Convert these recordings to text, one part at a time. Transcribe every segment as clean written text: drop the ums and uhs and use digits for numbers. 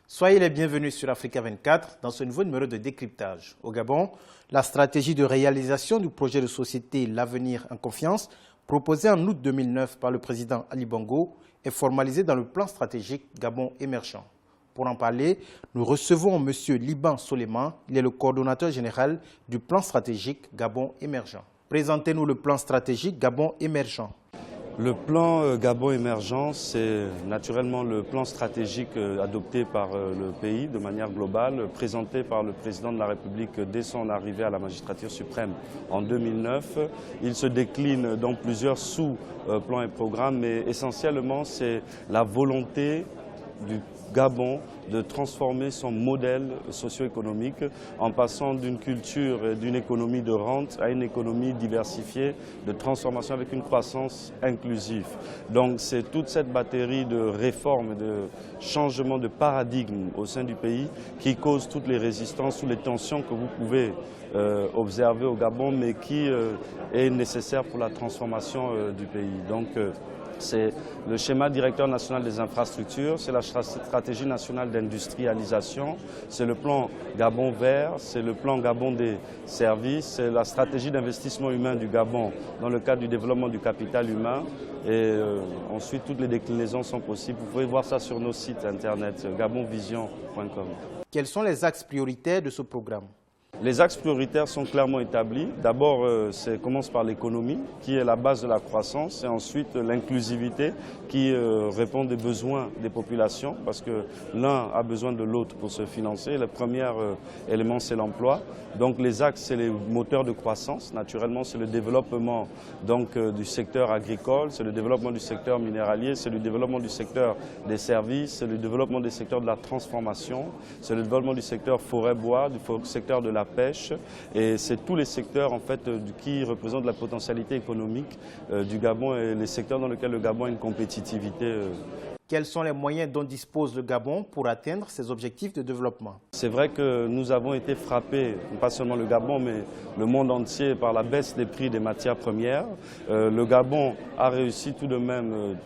Soyez les bienvenus sur Africa 24 dans ce nouveau numéro de décryptage. Au Gabon, la stratégie de réalisation du projet de société L'Avenir en confiance, proposée en août 2009 par le président Ali Bongo, est formalisée dans le plan stratégique Gabon émergent. Pour en parler, nous recevons M. Liban Soleiman, il est le coordonnateur général du plan stratégique Gabon émergent. Présentez-nous le plan stratégique Gabon émergent. Le plan Gabon émergent, c'est naturellement le plan stratégique adopté par le pays de manière globale, présenté par le président de la République dès son arrivée à la magistrature suprême en 2009. Il se décline dans plusieurs sous-plans et programmes, mais essentiellement c'est la volonté du Gabon de transformer son modèle socio-économique en passant d'une culture et d'une économie de rente à une économie diversifiée, de transformation avec une croissance inclusive. Donc c'est toute cette batterie de réformes et de changements de paradigme au sein du pays qui cause toutes les résistances, toutes les tensions que vous pouvez observer au Gabon, mais qui est nécessaire pour la transformation du pays. Donc, c'est le schéma directeur national des infrastructures, c'est la stratégie nationale d'industrialisation, c'est le plan Gabon vert, c'est le plan Gabon des services, c'est la stratégie d'investissement humain du Gabon dans le cadre du développement du capital humain. Et ensuite, toutes les déclinaisons sont possibles. Vous pouvez voir ça sur nos sites internet, gabonvision.com. Quels sont les axes prioritaires de ce programme ? Les axes prioritaires sont clairement établis. D'abord, ça commence par l'économie, qui est la base de la croissance, et ensuite l'inclusivité, qui répond des besoins des populations, parce que l'un a besoin de l'autre pour se financer. Le premier élément, c'est l'emploi. Donc les axes, c'est les moteurs de croissance. Naturellement, c'est le développement du secteur agricole, c'est le développement du secteur minéralier, c'est le développement du secteur des services, c'est le développement des secteurs de la transformation, c'est le développement du secteur forêt-bois, du secteur de la pêche, et c'est tous les secteurs en fait qui représentent la potentialité économique du Gabon et les secteurs dans lesquels le Gabon a une compétitivité. Quels sont les moyens dont dispose le Gabon pour atteindre ses objectifs de développement? C'est vrai que nous avons été frappés, pas seulement le Gabon, mais le monde entier, par la baisse des prix des matières premières. Le Gabon a réussi tout de même,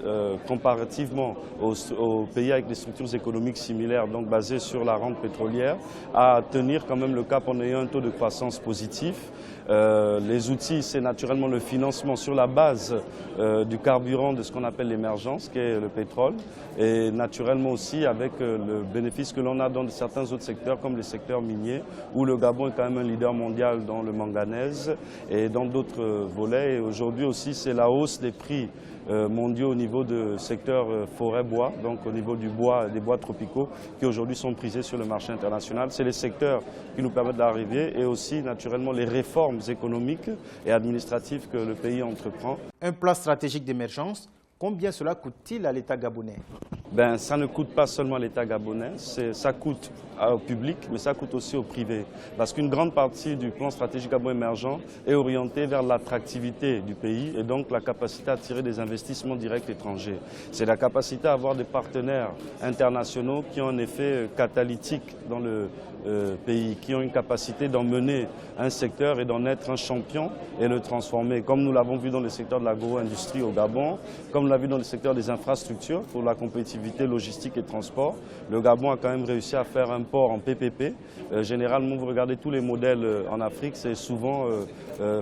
comparativement aux pays avec des structures économiques similaires, donc basées sur la rente pétrolière, à tenir quand même le cap en ayant un taux de croissance positif. Les outils, c'est naturellement le financement sur la base du carburant de ce qu'on appelle l'émergence, qui est le pétrole, et naturellement aussi avec le bénéfice que l'on a dans certains autres secteurs, comme les secteurs miniers, où le Gabon est quand même un leader mondial dans le manganèse et dans d'autres volets. Et aujourd'hui aussi, c'est la hausse des prix mondiaux au niveau du secteur forêt-bois, donc au niveau du bois, des bois tropicaux, qui aujourd'hui sont prisés sur le marché international. C'est les secteurs qui nous permettent d'arriver et aussi naturellement les réformes économiques et administratives que le pays entreprend. Un plan stratégique d'émergence, combien cela coûte-t-il à l'État gabonais? Ça ne coûte pas seulement à l'État gabonais, ça coûte au public, mais ça coûte aussi au privé. Parce qu'une grande partie du plan stratégique Gabon émergent est orientée vers l'attractivité du pays et donc la capacité à attirer des investissements directs étrangers. C'est la capacité à avoir des partenaires internationaux qui ont un effet catalytique dans le pays, qui ont une capacité d'emmener un secteur et d'en être un champion et le transformer, comme nous l'avons vu dans le secteur de l'agro-industrie au Gabon, comme nous l'avons vu dans le secteur des infrastructures pour la compétitivité logistique et transport. Le Gabon a quand même réussi à faire un port en PPP. Généralement, vous regardez tous les modèles en Afrique, c'est souvent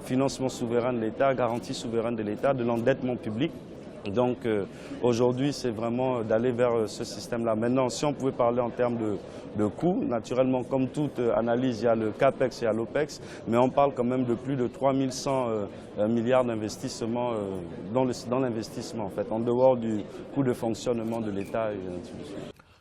financement souverain de l'État, garantie souveraine de l'État, de l'endettement public. Donc aujourd'hui, c'est vraiment d'aller vers ce système-là. Maintenant, si on pouvait parler en termes de coûts, naturellement, comme toute analyse, il y a le CAPEX et il y a l'OPEX, mais on parle quand même de plus de 3100 milliards d'investissements dans l'investissement, en fait, en dehors du coût de fonctionnement de l'État.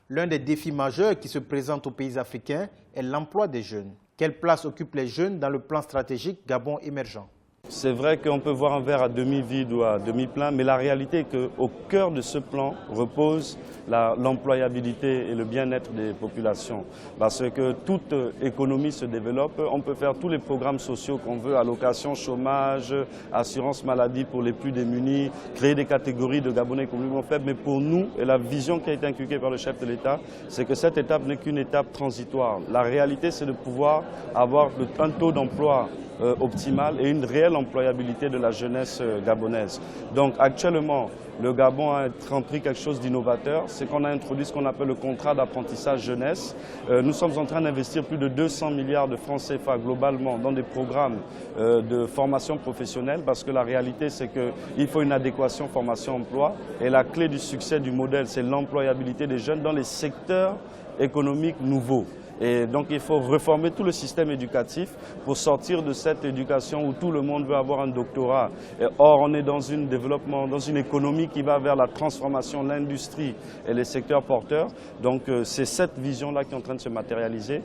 L'un des défis majeurs qui se présentent aux pays africains est l'emploi des jeunes. Quelle place occupent les jeunes dans le plan stratégique Gabon émergent? C'est vrai qu'on peut voir un verre à demi-vide ou à demi-plein, mais la réalité est qu'au cœur de ce plan repose l'employabilité et le bien-être des populations. Parce que toute économie se développe, on peut faire tous les programmes sociaux qu'on veut, allocation, chômage, assurance maladie pour les plus démunis, créer des catégories de Gabonais économiquement faibles, mais pour nous, et la vision qui a été inculquée par le chef de l'État, c'est que cette étape n'est qu'une étape transitoire. La réalité, c'est de pouvoir avoir un taux d'emploi optimale et une réelle employabilité de la jeunesse gabonaise. Donc actuellement, le Gabon a entrepris quelque chose d'innovateur, c'est qu'on a introduit ce qu'on appelle le contrat d'apprentissage jeunesse. Nous sommes en train d'investir plus de 200 milliards de francs CFA globalement dans des programmes de formation professionnelle parce que la réalité c'est qu'il faut une adéquation formation-emploi et la clé du succès du modèle c'est l'employabilité des jeunes dans les secteurs économiques nouveaux. Et donc il faut réformer tout le système éducatif pour sortir de cette éducation où tout le monde veut avoir un doctorat. Or on est dans une économie qui va vers la transformation, l'industrie et les secteurs porteurs. Donc c'est cette vision-là qui est en train de se matérialiser.